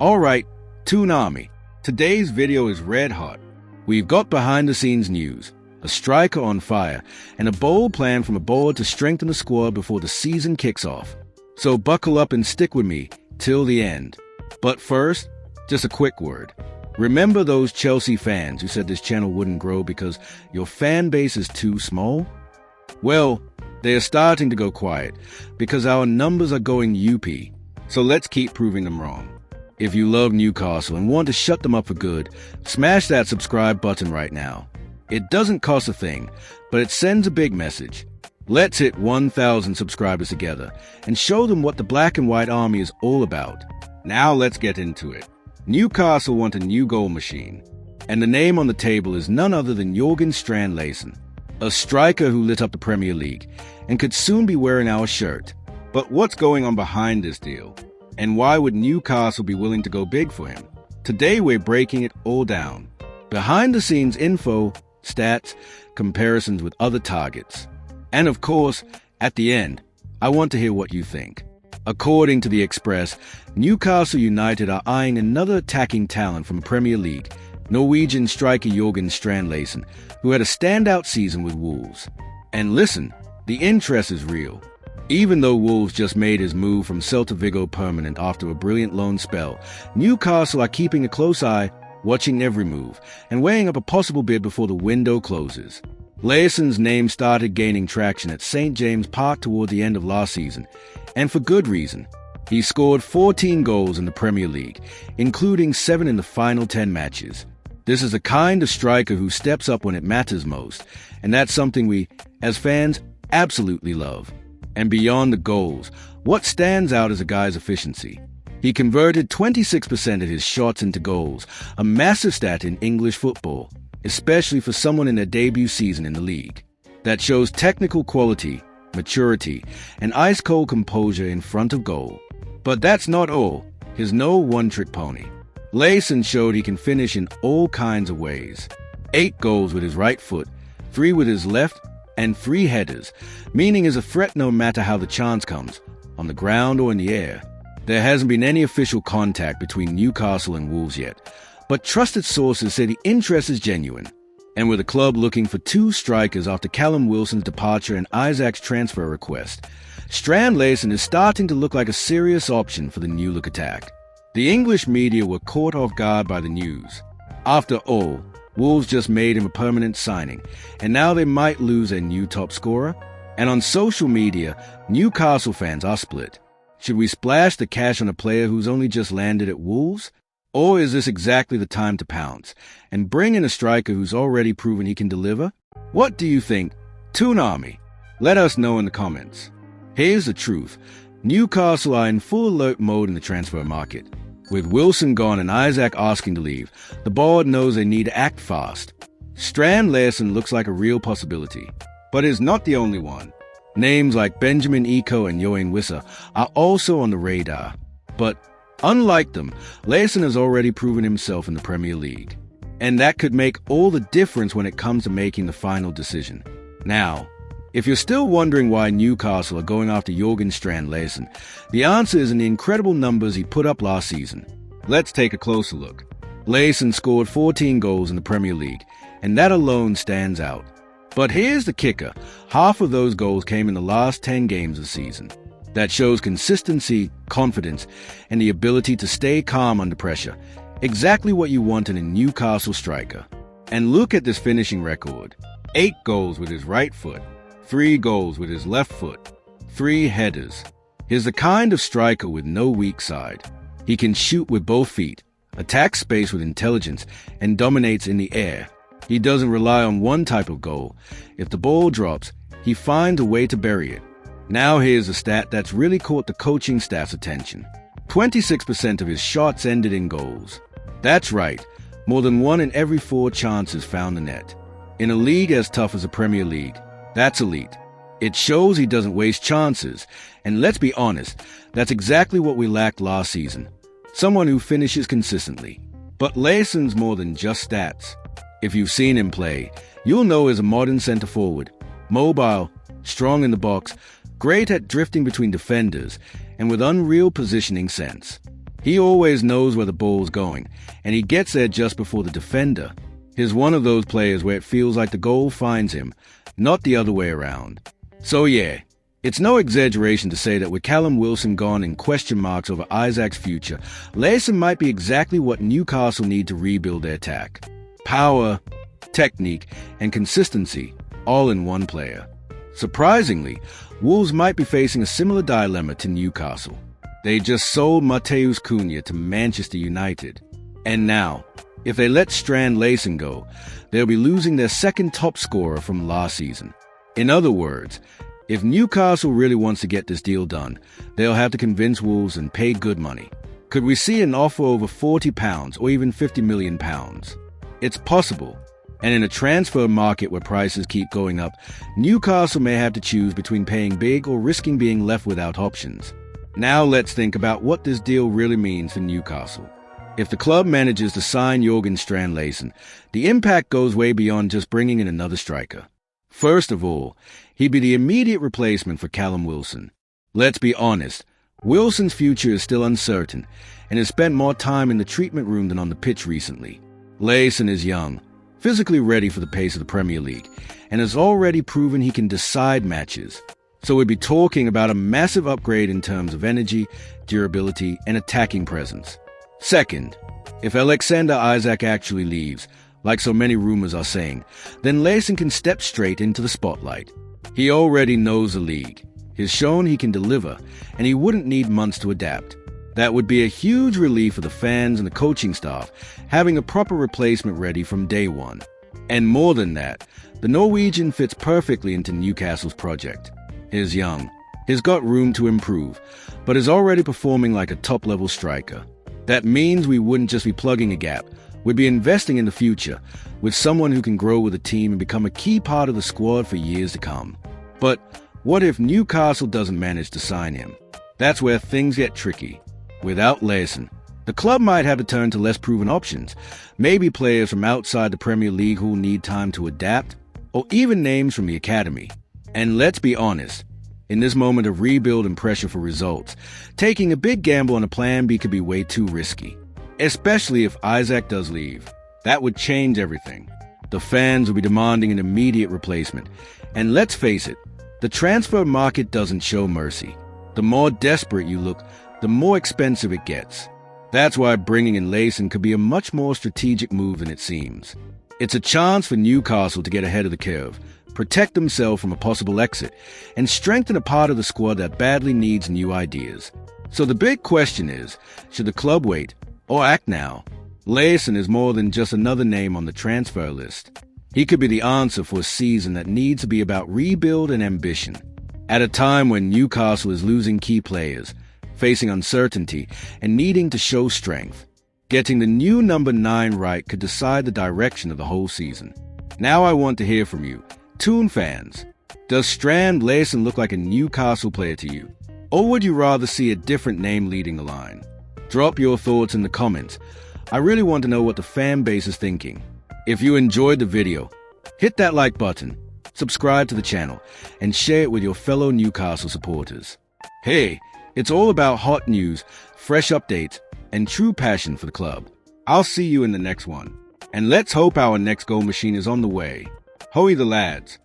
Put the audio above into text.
Alright, Toon Army. Today's video is red hot. We've got behind the scenes news, a striker on fire, and a bold plan from a board to strengthen the squad before the season kicks off. So buckle up and stick with me till the end. But first, just a quick word. Remember those Chelsea fans who said this channel wouldn't grow because your fan base is too small? Well, they are starting to go quiet because our numbers are going UP. So let's keep proving them wrong. If you love Newcastle and want to shut them up for good, smash that subscribe button right now. It doesn't cost a thing, but it sends a big message. Let's hit 1,000 subscribers together and show them what the black and white army is all about. Now let's get into it. Newcastle want a new goal machine, and the name on the table is none other than Jørgen Strand-Larsen, a striker who lit up the Premier League and could soon be wearing our shirt. But what's going on behind this deal? And why would Newcastle be willing to go big for him? Today we're breaking it all down. Behind the scenes info, stats, comparisons with other targets. And of course, at the end, I want to hear what you think. According to the Express, Newcastle United are eyeing another attacking talent from the Premier League, Norwegian striker Jørgen Strand-Larsen, who had a standout season with Wolves. And listen, the interest is real. Even though Wolves just made his move from Celta Vigo permanent after a brilliant loan spell, Newcastle are keeping a close eye, watching every move, and weighing up a possible bid before the window closes. Larsen's name started gaining traction at St. James Park toward the end of last season, and for good reason. He scored 14 goals in the Premier League, including 7 in the final 10 matches. This is the kind of striker who steps up when it matters most, and that's something we, as fans, absolutely love. And beyond the goals, what stands out is a guy's efficiency. He converted 26% of his shots into goals, a massive stat in English football, especially for someone in their debut season in the league. That shows technical quality, maturity, and ice-cold composure in front of goal. But that's not all. He's no one-trick pony. Larsen showed he can finish in all kinds of ways. 8 goals with his right foot, 3 with his left, and 3 headers, meaning he's a threat no matter how the chance comes, on the ground or in the air. There hasn't been any official contact between Newcastle and Wolves yet, but trusted sources say the interest is genuine. And with the club looking for 2 strikers after Callum Wilson's departure and Isaac's transfer request, Strand-Larsen is starting to look like a serious option for the new-look attack. The English media were caught off guard by the news. After all, Wolves just made him a permanent signing, and now they might lose their new top scorer. And on social media, Newcastle fans are split. Should we splash the cash on a player who's only just landed at Wolves? Or is this exactly the time to pounce and bring in a striker who's already proven he can deliver? What do you think? Toon Army? Let us know in the comments. Here's the truth. Newcastle are in full alert mode in the transfer market. With Wilson gone and Isaac asking to leave, the board knows they need to act fast. Strand-Larsen looks like a real possibility, but is not the only one. Names like Benjamin Eko and Yoane Wissa are also on the radar. But unlike them, Larsen has already proven himself in the Premier League. And that could make all the difference when it comes to making the final decision. Now, if you're still wondering why Newcastle are going after Jørgen Strand-Larsen, the answer is in the incredible numbers he put up last season. Let's take a closer look. Larsen scored 14 goals in the Premier League, and that alone stands out. But here's the kicker. Half of those goals came in the last 10 games of the season. That shows consistency, confidence, and the ability to stay calm under pressure. Exactly what you want in a Newcastle striker. And look at this finishing record. 8 goals with his right foot, 3 goals with his left foot, 3 headers. He's the kind of striker with no weak side. He can shoot with both feet, attack space with intelligence, and dominates in the air. He doesn't rely on one type of goal. If the ball drops, he finds a way to bury it. Now here's a stat that's really caught the coaching staff's attention. 26% of his shots ended in goals. That's right, more than 1 in every 4 chances found the net. In a league as tough as the Premier League, that's elite. It shows he doesn't waste chances, and let's be honest, that's exactly what we lacked last season. Someone who finishes consistently. But Larsen's more than just stats. If you've seen him play, you'll know he's a modern centre forward, mobile, strong in the box, great at drifting between defenders, and with unreal positioning sense. He always knows where the ball's going, and he gets there just before the defender. He's one of those players where it feels like the goal finds him, not the other way around. So yeah, it's no exaggeration to say that with Callum Wilson gone and question marks over Isaac's future, Layson might be exactly what Newcastle need to rebuild their attack. Power, technique, and consistency, all in one player. Surprisingly, Wolves might be facing a similar dilemma to Newcastle. They just sold Matheus Cunha to Manchester United. And now, if they let Strand Layson go, they'll be losing their second top scorer from last season. In other words, if Newcastle really wants to get this deal done, they'll have to convince Wolves and pay good money. Could we see an offer over £40 or even £50 million? It's possible. And in a transfer market where prices keep going up, Newcastle may have to choose between paying big or risking being left without options. Now let's think about what this deal really means for Newcastle. If the club manages to sign Jurgen Strand Layson, the impact goes way beyond just bringing in another striker. First of all, he'd be the immediate replacement for Callum Wilson. Let's be honest, Wilson's future is still uncertain and has spent more time in the treatment room than on the pitch recently. Layson is young, physically ready for the pace of the Premier League, and has already proven he can decide matches. So we'd be talking about a massive upgrade in terms of energy, durability, and attacking presence. Second, if Alexander Isak actually leaves, like so many rumors are saying, then Layson can step straight into the spotlight. He already knows the league. He's shown he can deliver, and he wouldn't need months to adapt. That would be a huge relief for the fans and the coaching staff, having a proper replacement ready from day one. And more than that, the Norwegian fits perfectly into Newcastle's project. He's young, he's got room to improve, but is already performing like a top-level striker. That means we wouldn't just be plugging a gap, we'd be investing in the future, with someone who can grow with the team and become a key part of the squad for years to come. But what if Newcastle doesn't manage to sign him? That's where things get tricky. Without Layson, the club might have to turn to less proven options, maybe players from outside the Premier League who need time to adapt, or even names from the academy. And let's be honest, in this moment of rebuild and pressure for results, taking a big gamble on a plan B could be way too risky. Especially if Isak does leave. That would change everything. The fans will be demanding an immediate replacement. And let's face it, the transfer market doesn't show mercy. The more desperate you look, the more expensive it gets. That's why bringing in Layson could be a much more strategic move than it seems. It's a chance for Newcastle to get ahead of the curve, protect themselves from a possible exit, and strengthen a part of the squad that badly needs new ideas. So the big question is, should the club wait or act now? Layson is more than just another name on the transfer list. He could be the answer for a season that needs to be about rebuild and ambition. At a time when Newcastle is losing key players, facing uncertainty, and needing to show strength, getting the new number 9 right could decide the direction of the whole season. Now I want to hear from you, Toon fans. Does Strand Layson look like a Newcastle player to you? Or would you rather see a different name leading the line? Drop your thoughts in the comments. I really want to know what the fan base is thinking. If you enjoyed the video, hit that like button, subscribe to the channel, and share it with your fellow Newcastle supporters. Hey, it's all about hot news, fresh updates, and true passion for the club. I'll see you in the next one. And let's hope our next goal machine is on the way. Hoey the lads.